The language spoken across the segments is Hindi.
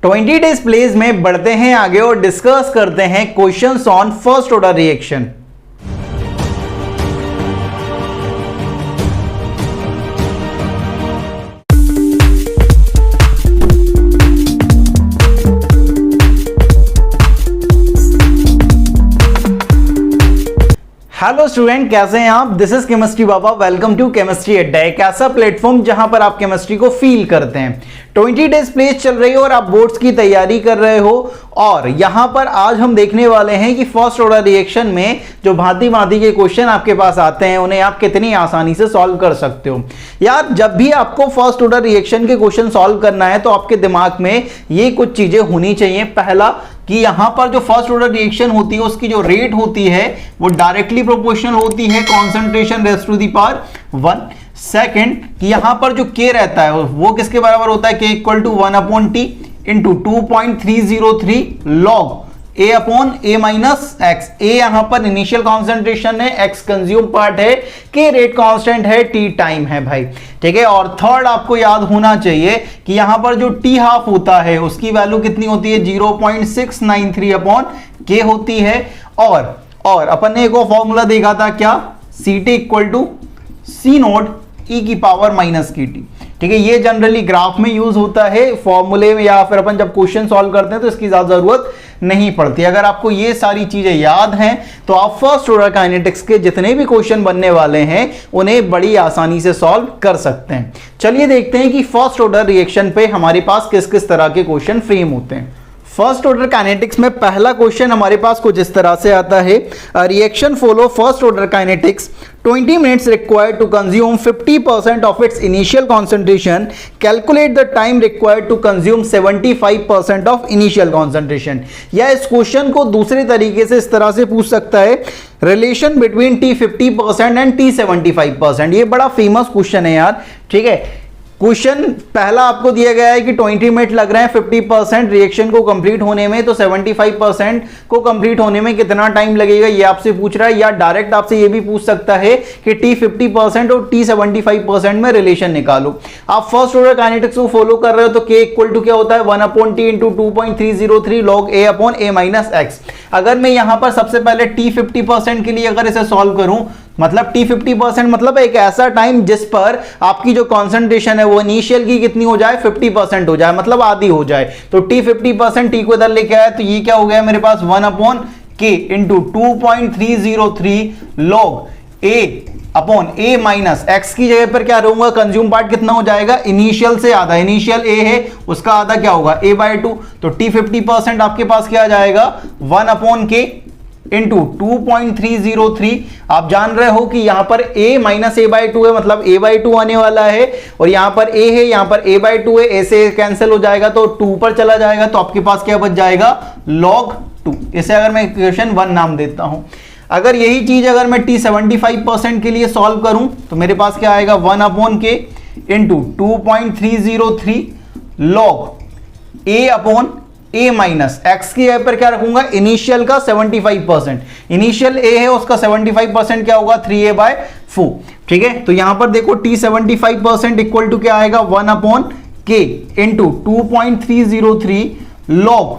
20 डेज प्लेज में बढ़ते हैं आगे और डिस्कस करते हैं questions on first order reaction. Hello student, कैसे हैं आप? This is chemistry Baba. Welcome to chemistry Adda, एक ऐसा प्लेटफॉर्म जहां पर आप केमिस्ट्री को फील करते हैं। 20 डेज प्लेज चल रही हो और आप बोर्ड्स की तैयारी कर रहे हो और यहां पर आज हम देखने वाले हैं कि फर्स्ट ऑर्डर रिएक्शन में जो भांति भांति के क्वेश्चन आपके पास आते हैं उन्हें आप कितनी आसानी से सॉल्व कर सकते हो। यार, जब भी आपको फर्स्ट ऑर्डर रिएक्शन के क्वेश्चन सॉल्व करना है तो आपके दिमाग में ये कुछ चीजें होनी चाहिए। पहला कि यहां पर जो फर्स्ट ऑर्डर रिएक्शन होती है उसकी जो रेट होती है वो डायरेक्टली प्रोपोर्शनल होती है concentration raise to the power 1। Second कि यहां पर जो k रहता है वो किसके बराबर होता है? k equal to 1/t into 2.303 log a upon a minus X. a यहां पर इनिशियल कॉन्सेंट्रेशन है, x कंज्यूम पार्ट है, k रेट कांस्टेंट है, t टाइम है भाई। ठीक है। और थर्ड आपको याद होना चाहिए कि यहां पर जो t हाफ होता है उसकी वैल्यू कितनी होती है? 0.693 अपॉन k होती है। और अपन ने एक और फॉर्मूला देखा था क्या? ct equal to c nought e की पावर माइनस की टी। ठीक है। ये जनरली ग्राफ में यूज होता है, फॉर्मूले में या फिर अपन जब क्वेश्चन सॉल्व करते हैं तो इसकी ज्यादा जरूरत नहीं पड़ती। अगर आपको ये सारी चीजें याद हैं तो आप फर्स्ट ऑर्डर काइनेटिक्स के जितने भी क्वेश्चन बनने वाले हैं उन्हें बड़ी आसानी से सॉल्व कर सकते हैं। चलिए देखते हैं कि फर्स्ट ऑर्डर रिएक्शन पे हमारे पास किस किस तरह के क्वेश्चन फ्रेम होते हैं। फर्स्ट ऑर्डर काइनेटिक्स में पहला क्वेश्चन हमारे पास कुछ इस तरह से आता है। Reaction follow first order kinetics 20 minutes required to consume 50% of its initial concentration. Calculate the time required to consume 75% of initial concentration. या इस क्वेश्चन को दूसरे तरीके से इस तरह से पूछ सकता है, relation between T 50% and T 75%। ये बड़ा फेमस क्वेश्चन है यार। ठीक है। क्वेश्चन पहला आपको दिया गया है कि 20 मिनट लग रहे हैं 50% रिएक्शन को कंप्लीट होने में, तो 75% को कंप्लीट होने में कितना टाइम लगेगा ये आपसे पूछ रहा है। या डायरेक्ट आपसे ये भी पूछ सकता है कि T 50% और T 75% में रिलेशन निकालो। आप फर्स्ट ऑर्डर काइनेटिक्स को फॉलो कर रहे हो तो K इक्वल टू क्या होता है? 1/t into 2.303 log a upon a minus x. अगर मैं यहां पर सबसे पहले T 50% के लिए अगर इसे सॉल्व करूं, मतलब T 50% मतलब एक ऐसा टाइम जिस पर आपकी जो कॉन्सेंट्रेशन है वो इनिशियल की कितनी हो जाए? 50% हो जाए, मतलब आधी हो जाए। तो T 50% T को इधर लेके आया तो ये क्या हो गया मेरे पास? 1/k into 2.303 log a upon a minus x की जगह पर क्या रहूंगा? कंज्यूम पार्ट कितना हो जाएगा? इनिशियल से आधा, इनिशियल a है उसका आधा क्या होगा? a/2। तो T 50% आपके पास क्या आ जाएगा? 1/k into 2.303। आप जान रहे हो कि यहां पर a माइनस a/2 है, मतलब a/2 आने वाला है और यहां पर a है, यहां पर a/2 है, a से कैंसिल हो जाएगा तो 2 पर चला जाएगा, तो आपके पास क्या बच जाएगा? log 2। इसे अगर मैं इक्वेशन 1 नाम देता हूं। अगर यही चीज अगर मैं T 75% के लिए सॉल्व करूं तो मेरे पास क्या आएगा? 1/k into 2.303 log a upon a minus x की जगह पर क्या रखूंगा? इनिशियल का 75%, इनिशियल a है उसका 75% क्या होगा? 3a/4। ठीक है। तो यहां पर देखो T 75% इक्वल टू क्या आएगा? 1/k into 2.303 log.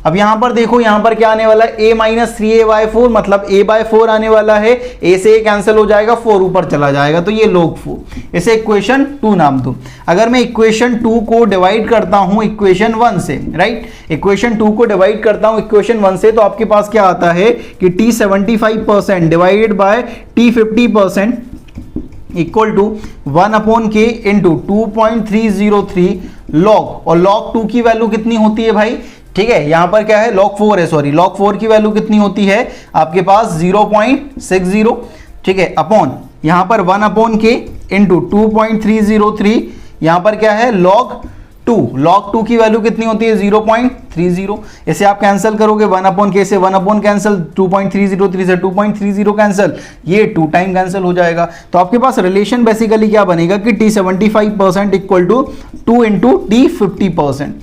अब यहां पर देखो यहां पर क्या आने वाला है? a माइनस 3a/4 मतलब a/4 आने वाला है, a से a कैंसिल हो जाएगा, 4 ऊपर चला जाएगा तो ये log 4। इसे इक्वेशन 2 नाम दो। अगर मैं इक्वेशन 2 को डिवाइड करता हूं इक्वेशन 1 से, राइट, इक्वेशन 2 को डिवाइड करता हूं इक्वेशन 1 से, तो आपके पास क्या आता है कि T 75% divided by T 50% equal to 1/k into 2.303 log. और log 2 की वैल्यू कितनी होती है भाई? ठीक है। यहां पर क्या है? log 4 है, सॉरी, log 4 की वैल्यू कितनी होती है आपके पास? 0.60। ठीक है। अपॉन यहां पर 1/k इंटू 2.303, यहां पर क्या है? log 2। log 2 की वैल्यू कितनी होती है? 0.30। इसे आप कैंसिल करोगे 1/k से 1 कैंसिल, 2.303 से 2.30 कैंसिल, ये 2 टाइम कैंसिल हो जाएगा। तो आपके पास रिलेशन बेसिकली क्या बनेगा कि T 75% equal to 2 into T 50%।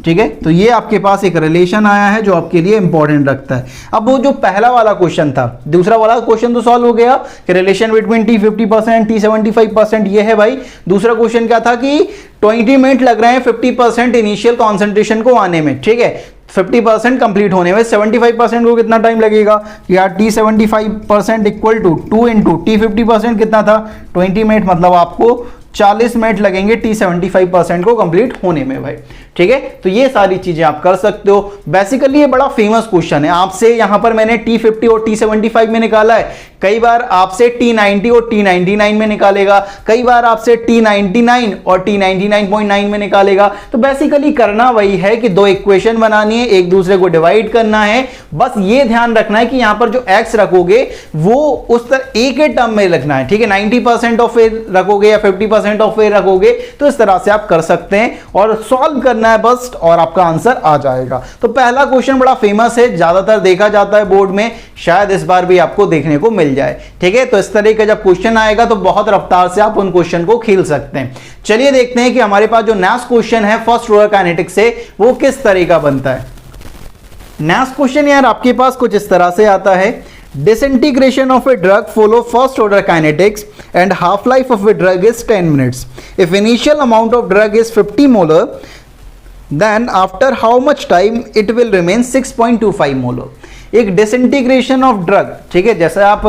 ठीक है, तो ये आपके पास एक रिलेशन आया है जो आपके लिए इंपॉर्टेंट रखता है। अब वो जो पहला वाला क्वेश्चन था, दूसरा वाला क्वेश्चन तो सॉल्व हो गया कि रिलेशन बिटवीन टी 50% टी 75%, ये है भाई। दूसरा क्वेश्चन क्या था कि 20 मिनट लग रहे हैं 50% इनिशियल कॉन्सेंट्रेशन को आने में, ठीक है, 50% कंप्लीट होने में 75% को कितना टाइम लगेगा यार, T 75% equal to 2 into T 50% कितना था 20 मिनट, मतलब आपको 40 मिनट लगेंगे टी 75% को कंप्लीट होने में भाई, ठीक है। तो ये सारी चीजें आप कर सकते हो। बेसिकली ये बड़ा फेमस क्वेश्चन है, आपसे यहां पर मैंने टी 50 और टी 75 में निकाला है, कई बार आपसे टी 90 और टी 99 में निकालेगा, कई बार आपसे टी 99 और टी 99.9 में निकालेगा। तो बेसिकली करना वही है कि दो इक्वेशन बनानी है, एक दूसरे को डिवाइड करना है, बस ये ध्यान रखना है कि यहां पर जो एक्स रखोगे वो उस तरह एक ही टर्म में रखना है, ठीक है। 90% ऑफ ए रखोगे या 50% ऑफ ए रखोगे तो इस तरह से आप कर सकते हैं और सॉल्व करना है बस, और आपका आंसर आ जाएगा। तो पहला क्वेश्चन बड़ा फेमस है, ज्यादातर देखा जाता है बोर्ड में, शायद इस बार भी आपको देखने को मिल जाए, ठीक है। तो इस तरह का जब क्वेश्चन आएगा तो बहुत रफ्तार से आप उन क्वेश्चन को खेल सकते हैं। चलिए देखते हैं कि हमारे पास जो नेक्स्ट क्वेश्चन है फर्स्ट ऑर्डर काइनेटिक्स से वो किस तरह का बनता है। नेक्स्ट क्वेश्चन यार आपके पास कुछ इस तरह से आता है, disintegration of a drug follow first order kinetics and half life of a drug is 10 minutes. If initial amount of drug is 50 molar, then after how much time it will remain 6.25 molar. एक डिसइंटीग्रेशन ऑफ ड्रग, ठीक है, जैसे आप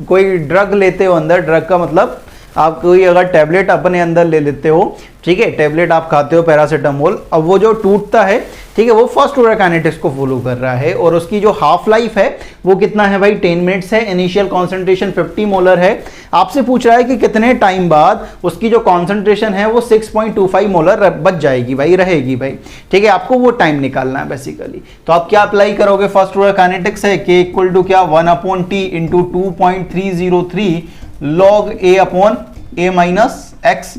कोई ड्रग लेते हो, अंदर ड्रग का मतलब आप कोई अगर टैबलेट अपने अंदर ले लेते हो, ठीक है, टैबलेट आप खाते हो पैरासीटामोल, अब वो जो टूटता है, ठीक है, वो फर्स्ट ऑर्डर काइनेटिक्स को फॉलो कर रहा है और उसकी जो हाफ लाइफ है वो कितना है भाई 10 मिनट्स है, इनिशियल कॉन्सेंट्रेशन 50 मोलर है। आपसे पूछ रहा है कि कितने टाइम बाद उसकी जो कॉन्सेंट्रेशन है वो 6.25 मोलर बच जाएगी भाई, रहेगी भाई, ठीक है, आपको वो टाइम निकालना है बेसिकली। तो आप क्या अप्लाई करोगे, फर्स्ट ऑर्डर काइनेटिक्स है के इक्वल टू क्या 1/t into 2.303 log a upon a minus x,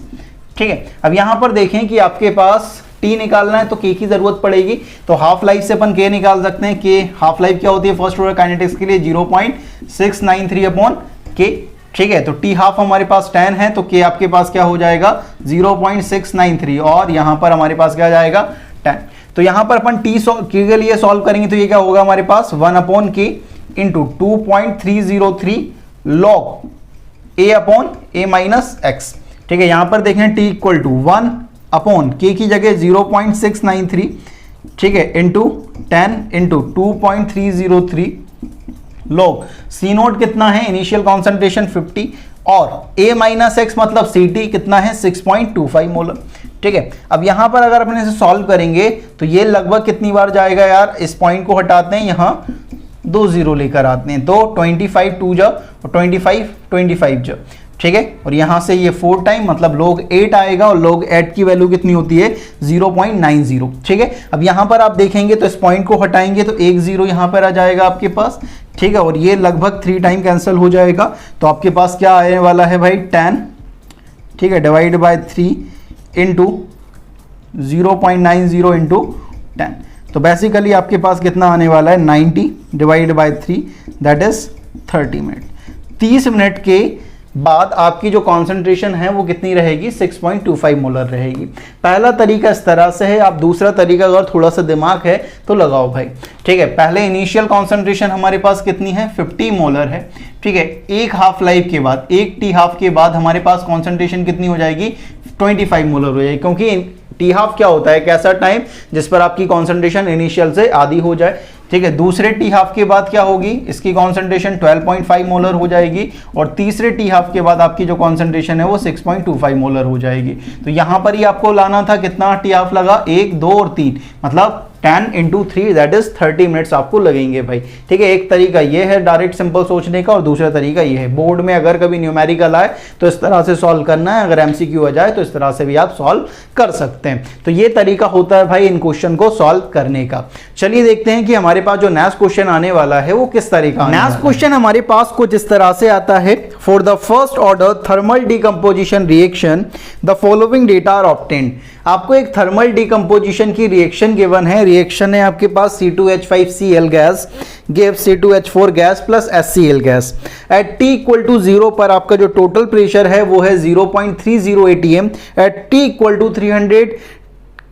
ठीक है। अब यहां पर देखें कि आपके पास t निकालना है तो k की जरूरत पड़ेगी, तो हाफ लाइफ से अपन k निकाल सकते हैं। k हाफ लाइफ क्या होती है फर्स्ट ऑर्डर काइनेटिक्स के लिए 0.693 अपॉन k, ठीक है। तो t हाफ हमारे पास 10 है तो k आपके पास क्या हो जाएगा 0.693 और यहां पर हमारे पास क्या जाएगा 10। तो यहां पर अपन t के लिए सॉल्व करेंगे तो ये क्या होगा हमारे पास 1/k into 2.303 log a upon a minus x, ठीक है। यहां पर देखें t equal to 1 upon k की जगह 0.693, ठीक है, into 10 into 2.303 log c note कितना है इनिशियल कॉन्सेंट्रेशन 50 और a माइनस एक्स मतलब सी टी कितना है 6.25 मोलर, ठीक है। अब यहां पर अगर अपन इसे सॉल्व करेंगे तो ये लगभग कितनी बार जाएगा यार, इस पॉइंट को हटाते हैं, यहां 2 जीरो लेकर आते हैं, तो 25 2 जा और 25 जा, ठीक है। और यहां से ये 4 टाइम मतलब log 8 आएगा और log 8 की वैल्यू कितनी होती है 0.90, ठीक है। अब यहां पर आप देखेंगे तो इस पॉइंट को हटाएंगे तो 1 0 यहां पर आ जाएगा आपके पास, ठीक है, और ये लगभग 3 टाइम कैंसिल हो जाएगा। तो आपके पास क्या आने वाला है भाई 10, ठीक है, डिवाइड बाय 3 इंटू 0.90 इंटू 10। तो बेसिकली आपके पास कितना आने वाला है 90 divide by 3 that is 30 minute. 30 minute के बाद आपकी जो कॉन्सेंट्रेशन है वो कितनी रहेगी 6.25 मोलर रहेगी। पहला तरीका इस तरह से है, आप दूसरा तरीका अगर थोड़ा सा दिमाग है तो लगाओ भाई, ठीक है। पहले इनिशियल कॉन्सेंट्रेशन हमारे पास कितनी है 50 मोलर है, ठीक है। एक हाफ लाइफ के बाद, एक टी हाफ के बाद हमारे पास कॉन्सेंट्रेशन कितनी हो जाएगी 25 मोलर हो जाएगी, क्योंकि टी हाफ क्या होता है एक ऐसा टाइम जिस पर आपकी कॉन्सेंट्रेशन इनिशियल से आधी हो जाए, ठीक है। दूसरे टी हाफ के बाद क्या होगी, इसकी कॉन्सेंट्रेशन 12.5 मोलर हो जाएगी और तीसरे टी हाफ के बाद आपकी जो कॉन्सेंट्रेशन है वो 6.25 मोलर हो जाएगी। तो यहां पर ही आपको लाना था कितना टी हाफ लगा 1 2 और 3 मतलब 10 इंटू 3 दैट इज 30 मिनट्स आपको लगेंगे भाई, ठीक है। एक तरीका ये है डायरेक्ट सिंपल सोचने का और दूसरा तरीका ये है बोर्ड में अगर कभी न्यूमेरिकल आए तो इस तरह से सॉल्व करना है, अगर एमसीक्यू आ जाए तो इस तरह से भी आप सॉल्व कर सकते हैं। तो ये तरीका होता है भाई इन क्वेश्चन को सॉल्व करने का। चलिए देखते हैं कि हमारे पास जो नेक्स्ट क्वेश्चन आने वाला है वो किस तरीका। नेक्स्ट क्वेश्चन हमारे पास कुछ इस तरह से आता है, for the first order thermal decomposition reaction the following data are obtained. आपको एक थर्मल डीकंपोजिशन की रिएक्शन गिवन है, रिएक्शन है आपके पास C2H5Cl gas gives C2H4 gas plus HCl gas at T equal to 0 पर आपका जो टोटल प्रेशर है वो है 0.30 atm, at T equal to 300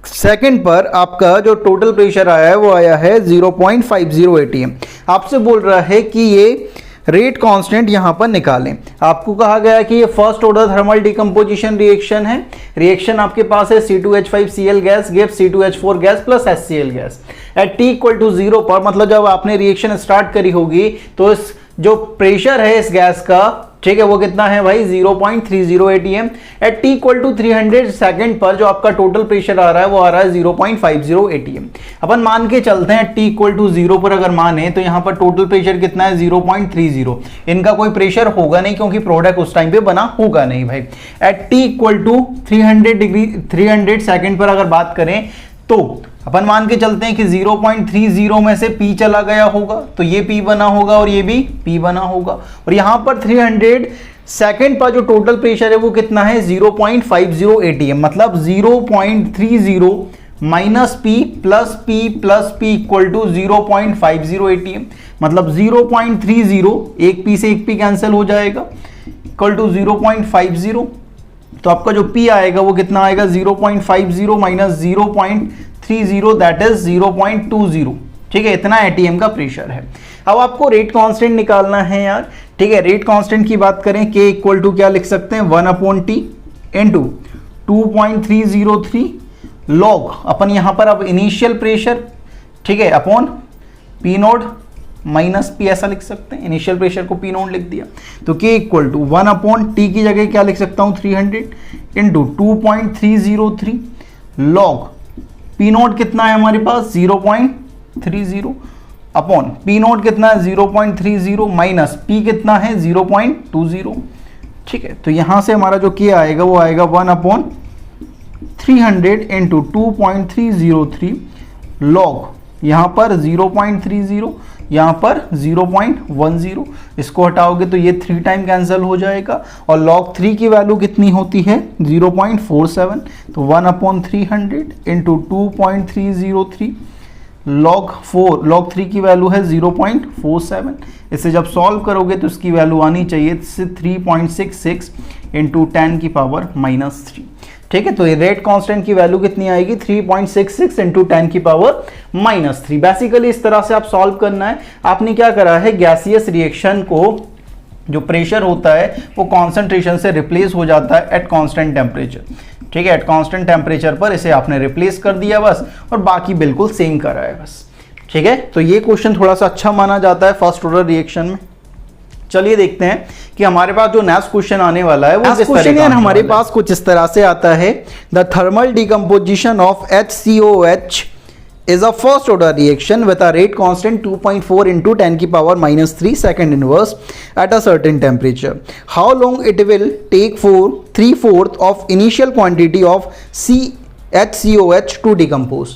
second पर आपका जो टोटल प्रेशर आया है वो आया है 0.50 atm। आपसे बोल रहा है कि ये रेट कांस्टेंट यहां पर निकालें। आपको कहा गया है कि ये first order thermal decomposition reaction है। रिएक्शन आपके पास है C2H5Cl gas gives C2H4 gas plus HCl gas at T equal to 0 पर, मतलब जब आपने रिएक्शन स्टार्ट करी होगी तो इस जो प्रेशर है इस गैस का, ठीक है, वो कितना है भाई 0.30 atm। At T equal to 300 second पर जो आपका टोटल प्रेशर आ रहा है वो आ रहा है 0.50 atm। अपन मान के चलते हैं T इक्वल टू 0 पर अगर माने तो यहाँ पर टोटल प्रेशर कितना है 0.30। इनका कोई प्रेशर होगा नहीं क्योंकि प्रोडक्ट उस टाइम पे बना होगा नहीं भाई। At T equal to 300 second पर अगर बात करें तो अपन मान के चलते हैं कि 0.30 में से P चला गया होगा तो ये P बना होगा और ये भी P बना होगा, और यहां पर 300 सेकेंड पर जो टोटल प्रेशर है वो कितना है 0.50 atm, मतलब 0.30 minus P plus P equal to 0.50 atm, मतलब 0.30, एक P से एक P कैंसिल हो जाएगा, इक्वल टू 0.50। तो आपका जो P आएगा वो कितना आएगा 0.50 माइनस 0.30 दैट इज 0.20। ठीक है, इतना एटीएम का प्रेशर है। अब आपको रेट कांस्टेंट निकालना है यार। ठीक है, रेट कांस्टेंट की बात करें K इक्वल टू क्या लिख सकते हैं 1/T इंटू 2.303 लॉग अपन यहाँ पर अब इनिशियल प्रेशर, ठीक है, upon P node minus P ऐसा लिख सकते हैं। इनिशियल प्रेशर को P नोड लिख दिया तो K इक्वल टू 1/T की जगह क्या लिख सकता हूँ 300 इंटू 2.303 लॉग P नोट कितना है हमारे पास 0.30 अपॉन P नोट कितना है 0.30 माइनस P कितना है 0.20। ठीक है, तो यहां से हमारा जो K आएगा वो आएगा 1/300 इंटू 2.303 लॉग यहां पर 0.30, यहाँ पर 0.10, इसको हटाओगे तो ये 3 टाइम कैंसिल हो जाएगा, और log 3 की वैल्यू कितनी होती है 0.47, तो 1/300 इंटू 2.303 log 3 की वैल्यू है 0.47। इसे जब सॉल्व करोगे तो इसकी वैल्यू आनी चाहिए 3.66 इंटू 10 की पावर -3। ठीक है, तो ये रेट कांस्टेंट की वैल्यू कितनी आएगी 3.66 इंटू 10 की पावर -3। बेसिकली इस तरह से आप सॉल्व करना है। आपने क्या करा है, गैसियस रिएक्शन को जो प्रेशर होता है वो कॉन्सेंट्रेशन से रिप्लेस हो जाता है एट कांस्टेंट टेम्परेचर। ठीक है, एट कांस्टेंट टेम्परेचर पर इसे आपने रिप्लेस कर दिया बस, और बाकी बिल्कुल सेम करा है बस। ठीक है, तो ये क्वेश्चन थोड़ा सा अच्छा माना जाता है फर्स्ट ऑर्डर रिएक्शन में। चलिए देखते हैं कि हमारे पास जो नेक्स्ट क्वेश्चन आने वाला है वो क्वेश्चन यार हमारे पास कुछ इस तरह से आता है। The thermal decomposition of HCOH is a first order reaction with a rate constant 2.4 into 10 की power -3 second inverse at a certain temperature. How long it will take for 3/4 of initial quantity of HCOH to decompose?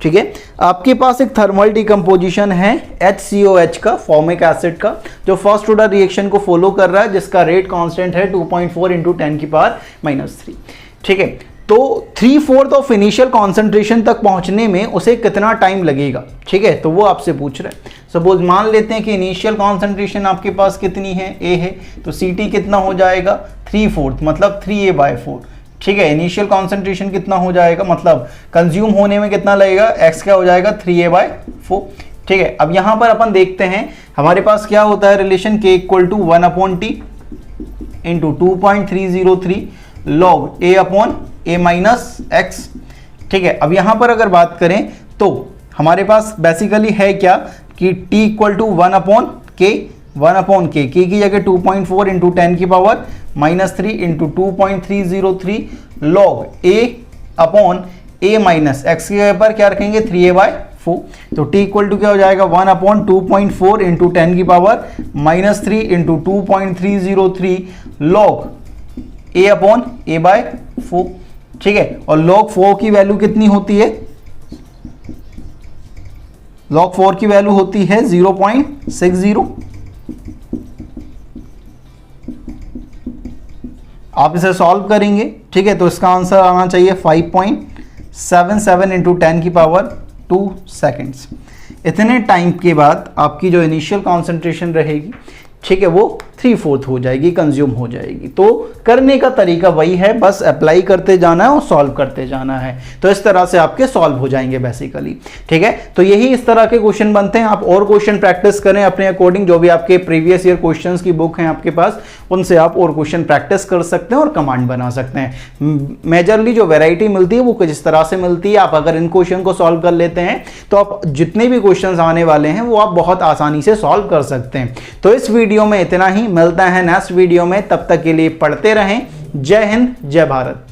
ठीक है, आपके पास एक थर्मल डिकम्पोजिशन है HCOH का, फॉर्मिक एसिड का, जो फर्स्ट ऑर्डर रिएक्शन को फॉलो कर रहा है, जिसका रेट कांस्टेंट है 2.4 इंटू 10 की पावर -3। ठीक है, तो 3/4 ऑफ इनिशियल कॉन्सेंट्रेशन तक पहुंचने में उसे कितना टाइम लगेगा। ठीक है, तो वो आपसे पूछ रहे हैं। सपोज मान लेते हैं कि इनिशियल कॉन्सेंट्रेशन आपके पास कितनी है, A है, तो CT कितना हो जाएगा 3/4 मतलब 3A/4। ठीक है, इनिशियल कॉन्सेंट्रेशन कितना हो जाएगा, मतलब कंज्यूम होने में कितना लगेगा, x क्या हो जाएगा 3A/4। ठीक है, अब यहां पर अपन देखते हैं हमारे पास क्या होता है relation K equal to 1/T into 2.303 log A/A minus x। ठीक है, अब यहां पर अगर बात करें तो हमारे पास बेसिकली है क्या कि T equal to 1/K K की जगह 2.4 इंटू 10 की power -3 into 2.303 log A/A minus x की जगह पर क्या रखेंगे 3A/4। तो T इक्वल टू क्या हो जाएगा 1/2.4 इंटू 10 की पावर -3 इंटू 2.303 लॉग A/A/4। ठीक है, और log 4 की वैल्यू कितनी होती है, log 4 की वैल्यू होती है 0.60। आप इसे सॉल्व करेंगे, ठीक है, तो इसका आंसर आना चाहिए 5.77 इंटू 10 की पावर 2 सेकेंड्स। इतने टाइम के बाद आपकी जो इनिशियल कॉन्सेंट्रेशन रहेगी, ठीक है, वो 3/4 हो जाएगी, कंज्यूम हो जाएगी। तो करने का तरीका वही है, बस अप्लाई करते जाना है और सॉल्व करते जाना है। तो इस तरह से आपके सॉल्व हो जाएंगे बेसिकली, ठीक है। तो यही इस तरह के क्वेश्चन बनते हैं। आप और क्वेश्चन प्रैक्टिस करें अपने अकॉर्डिंग, जो भी आपके प्रीवियस ईयर क्वेश्चंस की बुक है आपके पास, उनसे आप और क्वेश्चन प्रैक्टिस कर सकते हैं और कमांड बना सकते हैं। मेजरली जो वैरायटी मिलती है वो कुछ इस तरह से मिलती है। आप अगर इन क्वेश्चन को सॉल्व कर लेते हैं तो आप जितने भी क्वेश्चंस आने वाले हैं वो आप बहुत आसानी से सॉल्व कर सकते हैं। तो इस वीडियो में इतना ही, मिलता है नेक्स्ट वीडियो में, तब तक के लिए पढ़ते रहें। जय हिंद, जय भारत।